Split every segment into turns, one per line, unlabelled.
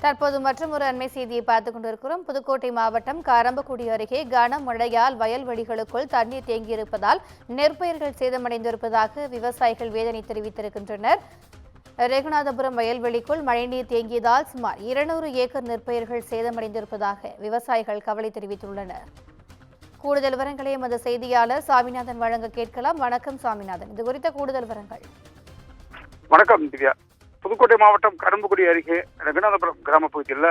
தற்போது மற்றும் ஒரு அண்மை செய்தியை பார்த்துக் கொண்டிருக்கிறோம். புதுக்கோட்டை மாவட்டம் கரம்பக்குடி அருகே கனமழையால் வயல்வெளிகளுக்குள் தண்ணீர் தேங்கியிருப்பதால் நெற்பயிர்கள் சேதமடைந்திருப்பதாக விவசாயிகள் வேதனை தெரிவித்திருக்கின்றனர். ரெகுநாதபுரம் வயல்வெளிக்குள் மழைநீர் தேங்கியதால் சுமார் 200 ஏக்கர் நெற்பயிர்கள் சேதமடைந்திருப்பதாக விவசாயிகள் கவலை தெரிவித்துள்ளனர். கூடுதல் விவரங்களை எமது செய்தியாளர் சாமிநாதன் வழங்க கேட்கலாம். வணக்கம் சாமிநாதன், இது குறித்த கூடுதல் விவரங்கள்.
வணக்கம் திவ்யா. புதுக்கோட்டை மாவட்டம் கரும்புக்குடி அருகே ரெகுநாதபுரம் கிராம பகுதியில்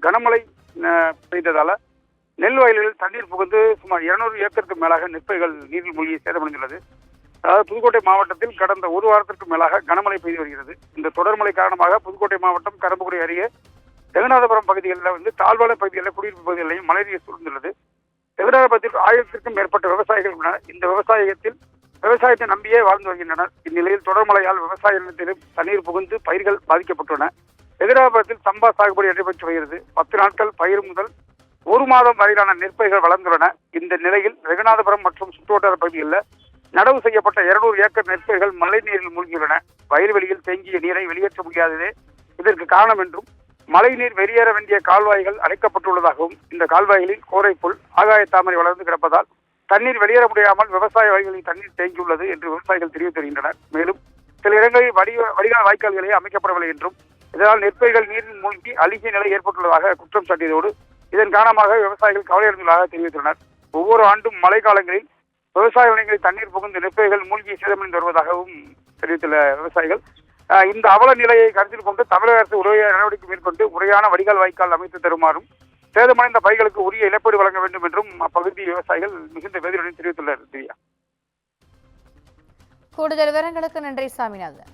கனமழை பெய்ததால நெல் வயல்களில் தண்ணீர் புகுந்து சுமார் 200 ஏக்கருக்கு மேலாக நெற்பயிர்கள் நீரில் மூழ்கி சேதமடைந்துள்ளது. அதாவது புதுக்கோட்டை மாவட்டத்தில் கடந்த ஒரு வாரத்திற்கு மேலாக கனமழை பெய்து வருகிறது. இந்த தொடர்மழை காரணமாக புதுக்கோட்டை மாவட்டம் கரும்புக்குடி அருகே ரெகுநாதபுரம் பகுதிகளில் தாழ்வான பகுதிகளில் குடியிருப்பு பகுதிகளிலும் மழை நீர் சூழ்ந்துள்ளது. ரெகுநாதபுரத்தில் 1000க்கும் மேற்பட்ட விவசாயிகள் உள்ளனர். இந்த விவசாயத்தை நம்பியே வாழ்ந்து வருகின்றனர். இந்நிலையில் தொடர்மழையால் விவசாய நிலத்திலும் தண்ணீர் புகுந்து பயிர்கள் பாதிக்கப்பட்டுள்ளன. ரெகுநாதபுரத்தில் சம்பா சாகுபடி நடைபெற்று வருகிறது. 10 நாட்கள் பயிர் முதல் 1 மாதம் வரையிலான நெற்பயிர்கள் வளர்ந்துள்ளன. இந்த நிலையில் ரெகுநாதபுரம் மற்றும் சுற்றுவட்டார பகுதிகளில் நடவு செய்யப்பட்ட 200 ஏக்கர் நெற்பயிர்கள் மழை நீரில் மூழ்கியுள்ளன. வயல்வெளியில் தேங்கிய நீரை வெளியேற்ற முடியாததே இதற்கு காரணம் என்றும், மழை நீர் வெளியேற வேண்டிய கால்வாய்கள் அடைக்கப்பட்டுள்ளதாகவும், இந்த கால்வாய்களில் கோரைப்புல், ஆகாய தாமரை வளர்ந்து கிடப்பதால் தண்ணீர் வெளியேற முடியாமல் விவசாய வயல்களில் தண்ணீர் தேங்கியுள்ளது என்று விவசாயிகள் தெரிவித்து வருகின்றனர். மேலும் சில இடங்களில் வடிகால் வாய்க்கால்களே அமைக்கப்படவில்லை என்றும், இதனால் நெற்பயிர்கள் நீரில் மூழ்கி அழுகிய நிலை ஏற்பட்டுள்ளதாக குற்றம் சாட்டியதோடு இதன் காரணமாக விவசாயிகள் கவலையடைந்துள்ளதாக தெரிவித்துள்ளனர். ஒவ்வொரு ஆண்டும் மழை காலங்களில் விவசாய நிலங்களில் தண்ணீர் புகுந்து நெற்பயிர்கள் மூழ்கி சேதமடைந்து வருவதாகவும் தெரிவித்துள்ள விவசாயிகள் இந்த அவல நிலையை கருத்தில் கொண்டு தமிழக அரசு உரிய நடவடிக்கை மேற்கொண்டு முறையான வடிகால் வாய்க்கால் அமைத்து தருமாறும், சேதமடைந்த பயிர்களுக்கு உரிய இழப்பீடு வழங்க வேண்டும் என்றும் அப்பகுதி விவசாயிகள் மிகுந்த வேதனையுடன் தெரிவித்துள்ளனர்.
கூடுதல் விவரங்களுக்கு நன்றி சாமிநாதன்.